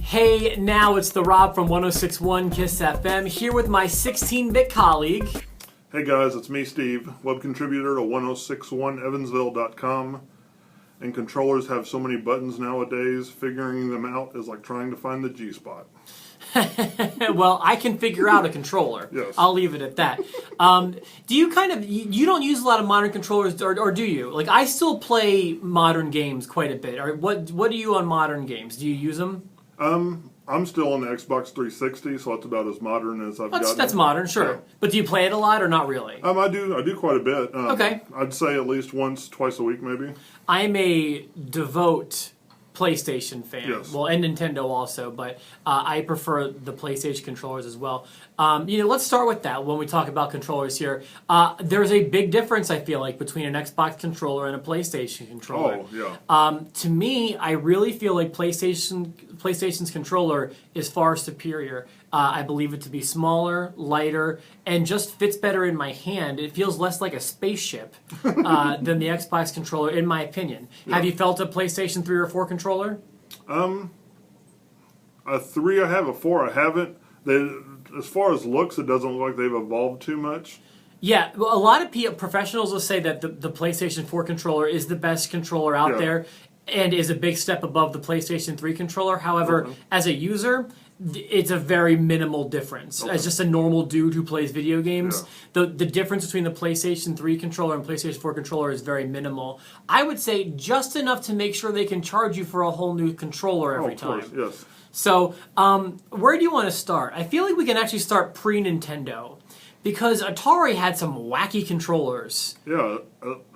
Hey, now it's the Rob from 106.1 KISS FM here with my 16-bit colleague. Hey guys, it's me, Steve, web contributor to 1061 evansville.com. And controllers have so many buttons nowadays, figuring them out is like trying to find the G-spot. Well, I can figure out a controller. Yes. I'll leave it at that. Do you you don't use a lot of modern controllers, or do you? Like, I still play modern games quite a bit. Or what do you on modern games? Do you use them? I'm still on the Xbox 360, so that's about as modern as I've gotten. That's modern, sure. Yeah. But do you play it a lot or not really? I do quite a bit. Okay. I'd say at least twice a week, maybe. I'm a devout PlayStation fan. Yes. Well, and Nintendo also, but I prefer the PlayStation controllers as well. Let's start with that when we talk about controllers here. There's a big difference, I feel like, between an Xbox controller and a PlayStation controller. Oh, yeah. To me, I really feel like PlayStation's controller is far superior. I believe it to be smaller, lighter, and just fits better in my hand. It feels less like a spaceship than the Xbox controller, in my opinion. Yeah. Have you felt a PlayStation 3 or 4 controller? A 3 I have, a 4 I haven't. As far as looks, it doesn't look like they've evolved too much. Yeah, well, a lot of professionals will say that the PlayStation 4 controller is the best controller out there and is a big step above the PlayStation 3 controller. However, as a user, it's a very minimal difference. As just a normal dude who plays video games, the difference between the PlayStation 3 controller and PlayStation 4 controller is very minimal. I would say just enough to make sure they can charge you for a whole new controller every time. Of course, yes. So, where do you want to start? I feel like we can actually start pre-Nintendo, because Atari had some wacky controllers. Yeah,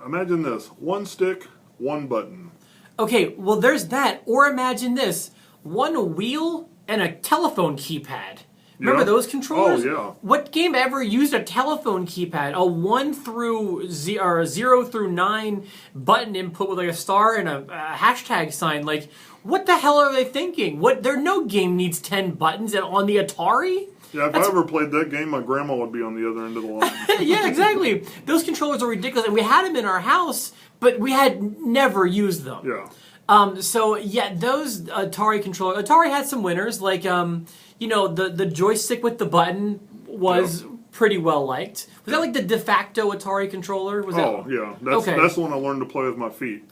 imagine this. One stick, one button. Okay, well there's that. Or imagine this. One wheel and a telephone keypad. Remember those controllers? Oh, yeah. What game ever used a telephone keypad? A 1 through 0 through 9 button input with like a star and a hashtag sign. Like, what the hell are they thinking? No game needs 10 buttons on the Atari? Yeah, if I ever played that game, my grandma would be on the other end of the line. Yeah, exactly. Those controllers are ridiculous, and we had them in our house, but we had never used them. Yeah. Those Atari controllers. Atari had some winners, like the joystick with the button was pretty well liked. Was that like the de facto Atari controller? Yeah. That's the one I learned to play with my feet.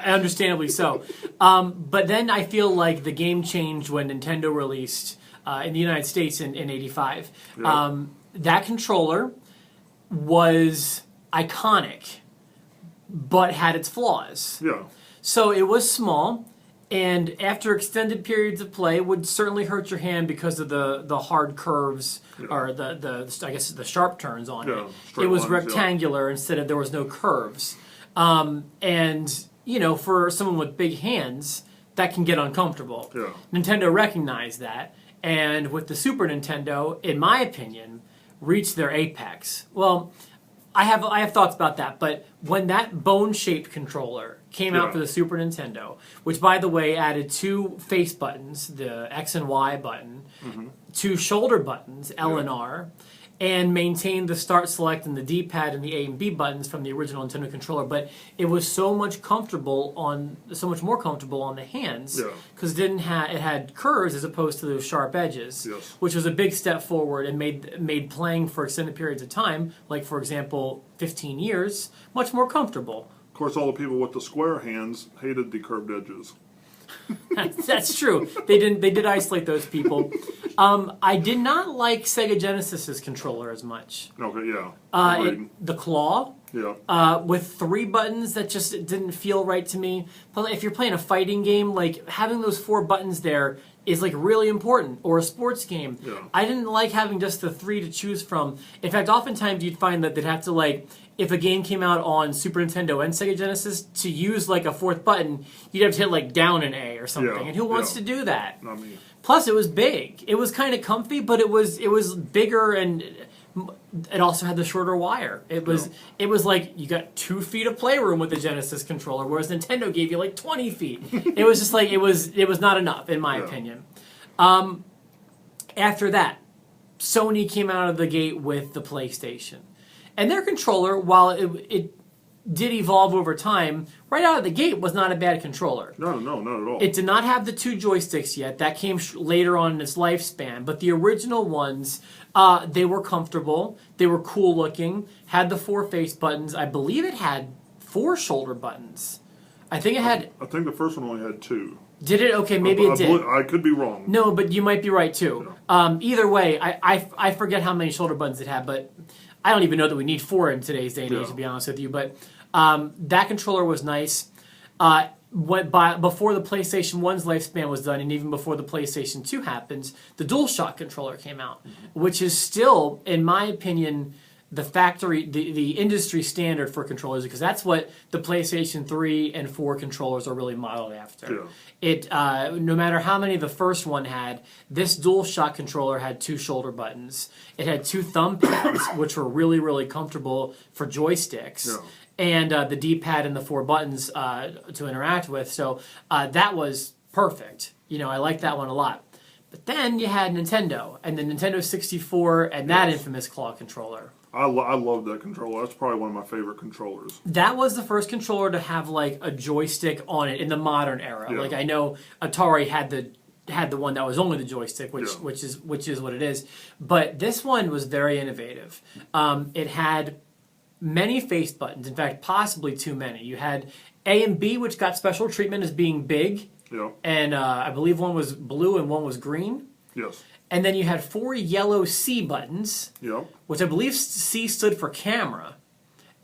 Understandably so. But then I feel like the game changed when Nintendo released in the United States in '85. Yeah. That controller was iconic, but had its flaws. Yeah. So it was small, and after extended periods of play, would certainly hurt your hand because of the hard curves or the sharp turns on it. It was rectangular instead of there was no curves, and for someone with big hands, that can get uncomfortable. Yeah. Nintendo recognized that, and with the Super Nintendo, in my opinion, reached their apex. Well, I have thoughts about that, but when that bone-shaped controller came out for the Super Nintendo, which, by the way, added 2 face buttons, the X and Y button, 2 shoulder buttons, L and R, and maintained the start, select, and the D-pad and the A and B buttons from the original Nintendo controller, but it was so much more comfortable on the hands because it had curves as opposed to those sharp edges, which was a big step forward and made playing for extended periods of time, like for example 15 years, much more comfortable. Of course, all the people with the square hands hated the curved edges. That's true. They did isolate those people. I did not like Sega Genesis's controller as much. Okay, yeah. The claw. Yeah. With 3 buttons that just didn't feel right to me. But if you're playing a fighting game, like having those 4 buttons there is like really important, or a sports game. Yeah. I didn't like having just the 3 to choose from. In fact, oftentimes you'd find that they'd have to if a game came out on Super Nintendo and Sega Genesis, to use like a 4th button, you'd have to hit down an A or something. Yeah. And who wants to do that? Not me. Plus, it was big. It was kind of comfy, but it was bigger, and it also had the shorter wire. It was like you got 2 feet of playroom with the Genesis controller, whereas Nintendo gave you like 20 feet. It was just like it was not enough, in my opinion. After that, Sony came out of the gate with the PlayStation, and their controller, while it did evolve over time. Right out of the gate was not a bad controller. No, not at all. It did not have the 2 joysticks yet. That came later on in its lifespan. But the original ones, they were comfortable. They were cool looking. Had the 4 face buttons. I believe it had 4 shoulder buttons. I think it had... I think the first one only had 2. Did it? Okay, maybe it did. I could be wrong. No, but you might be right too. Yeah. Either way, I forget how many shoulder buttons it had, but I don't even know that we need 4 in today's day and age, to be honest with you. But that controller was nice. Before the PlayStation 1's lifespan was done, and even before the PlayStation 2 happened, the DualShock controller came out, which is still, in my opinion, the industry standard for controllers, because that's what the PlayStation 3 and 4 controllers are really modeled after. Yeah. It no matter how many the first one had, this DualShock controller had 2 shoulder buttons. It had 2 thumb pads, which were really, really comfortable for joysticks. Yeah. And the D-pad and the 4 buttons to interact with. So that was perfect. I liked that one a lot. But then you had Nintendo, and the Nintendo 64, and that infamous claw controller. I love that controller. That's probably one of my favorite controllers. That was the first controller to have like a joystick on it in the modern era. Yeah. Like I know Atari had the one that was only the joystick, which is what it is. But this one was very innovative. It had many face buttons. In fact, possibly too many. You had A and B, which got special treatment as being big. Yeah. And I believe one was blue and one was green. Yes. And then you had 4 yellow C buttons, Yep. which I believe C stood for camera,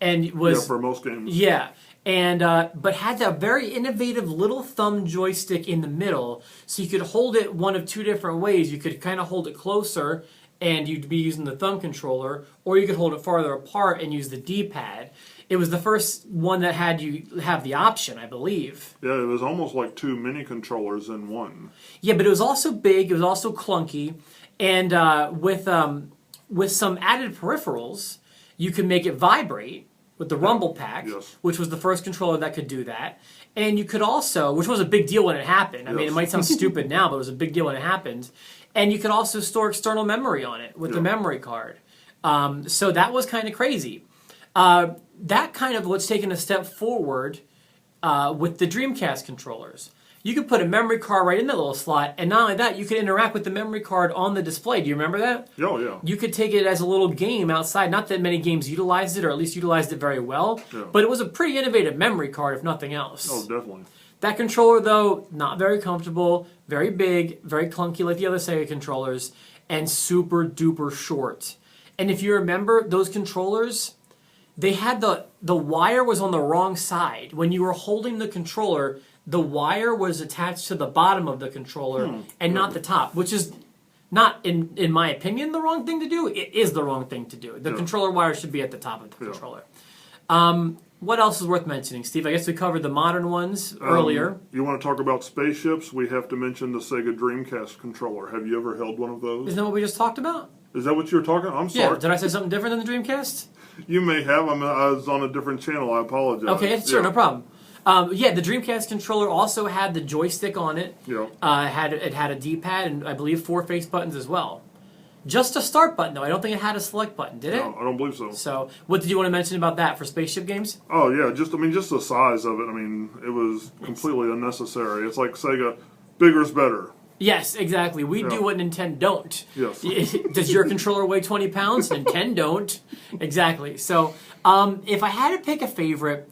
and was for most games. Yeah, and but had that very innovative little thumb joystick in the middle, so you could hold it one of 2 different ways. You could kind of hold it closer, and you'd be using the thumb controller, or you could hold it farther apart and use the D-pad. It was the first one that had you have the option, I believe. Yeah, it was almost like 2 mini controllers in one. Yeah, but it was also big. It was also clunky, and with some added peripherals, you could make it vibrate with the Rumble Pack, Yes. which was the first controller that could do that. And you could also, which was a big deal when it happened. I mean, it might sound stupid now, but it was a big deal when it happened. And you could also store external memory on it with the memory card. So that was kind of crazy. That kind of what's taken a step forward with the Dreamcast controllers. You could put a memory card right in that little slot, and not only that, you could interact with the memory card on the display. Do you remember that? Oh, yeah. You could take it as a little game outside. Not that many games utilized it, or at least utilized it very well, but it was a pretty innovative memory card, if nothing else. Oh, definitely. That controller, though, not very comfortable, very big, very clunky like the other Sega controllers, and super duper short. And if you remember, those controllers, they had the wire was on the wrong side. When you were holding the controller, the wire was attached to the bottom of the controller and not the top, which is not, in my opinion, the wrong thing to do. It is the wrong thing to do. The controller wire should be at the top of the controller. What else is worth mentioning, Steve? I guess we covered the modern ones earlier. You want to talk about spaceships? We have to mention the Sega Dreamcast controller. Have you ever held one of those? Isn't that what we just talked about? Is that what you were talking about? I'm sorry. Yeah, did I say something different than the Dreamcast? You may have. I was on a different channel. I apologize. Okay, sure, no problem. The Dreamcast controller also had the joystick on it. Yeah. It had a D-pad and I believe 4 face buttons as well. Just a start button, though. I don't think it had a select button, did it? No, I don't believe so. So, what did you want to mention about that for spaceship games? Oh, yeah. Just the size of it. I mean, it was completely unnecessary. It's like Sega, bigger is better. Yes, exactly. We do what Nintendo don't. Yes. Does your controller weigh 20 pounds? Nintendo don't. Exactly. So, if I had to pick a favorite,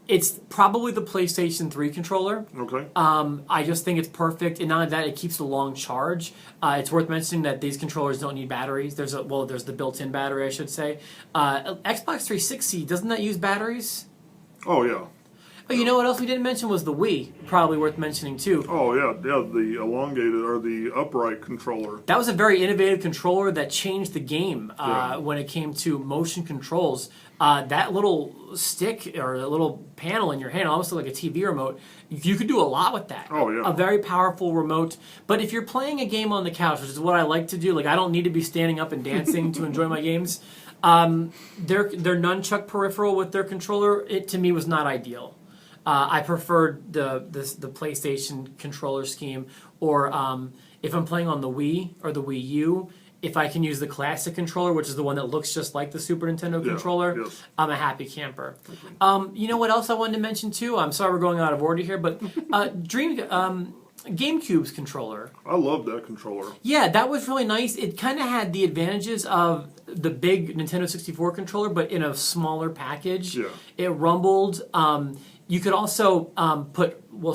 it's probably the PlayStation 3 controller. Okay. I just think it's perfect, and not only that, it keeps a long charge. It's worth mentioning that these controllers don't need batteries. There's the built-in battery, I should say. Xbox 360, doesn't that use batteries? Oh, yeah. Oh, you know what else we didn't mention was the Wii. Probably worth mentioning too. Oh, yeah. The elongated or the upright controller. That was a very innovative controller that changed the game when it came to motion controls. That little stick or a little panel in your hand, almost like a TV remote, you could do a lot with that. Oh, yeah. A very powerful remote. But if you're playing a game on the couch, which is what I like to do, like I don't need to be standing up and dancing to enjoy my games, their nunchuck peripheral with their controller, it to me was not ideal. I preferred the PlayStation controller scheme, or if I'm playing on the Wii or the Wii U, if I can use the classic controller, which is the one that looks just like the Super Nintendo controller, yes. I'm a happy camper. You know what else I wanted to mention too? I'm sorry we're going out of order here, but GameCube's controller. I love that controller. Yeah, that was really nice. It kind of had the advantages of the big Nintendo 64 controller, but in a smaller package. Yeah. It rumbled. You could also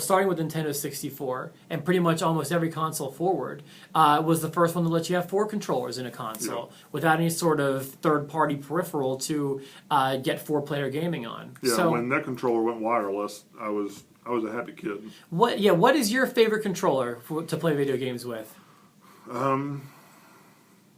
starting with Nintendo 64, and pretty much almost every console forward, was the first one to let you have 4 controllers in a console without any sort of third-party peripheral to get 4-player gaming on. Yeah, so, when that controller went wireless, I was a happy kid. What is your favorite controller to play video games with? Either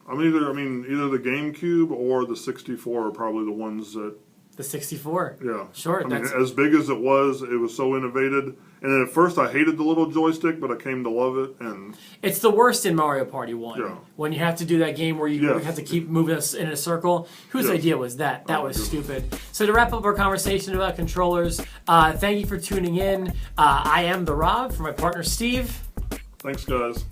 the GameCube or the 64 are probably the ones that. The 64. Yeah. Sure. As big as it was so innovative. And at first I hated the little joystick, but I came to love it. And it's the worst in Mario Party 1. Yeah. When you have to do that game where you have to keep moving us in a circle. Whose idea was that? That was stupid. So to wrap up our conversation about controllers, thank you for tuning in. I am the Rob for my partner Steve. Thanks, guys.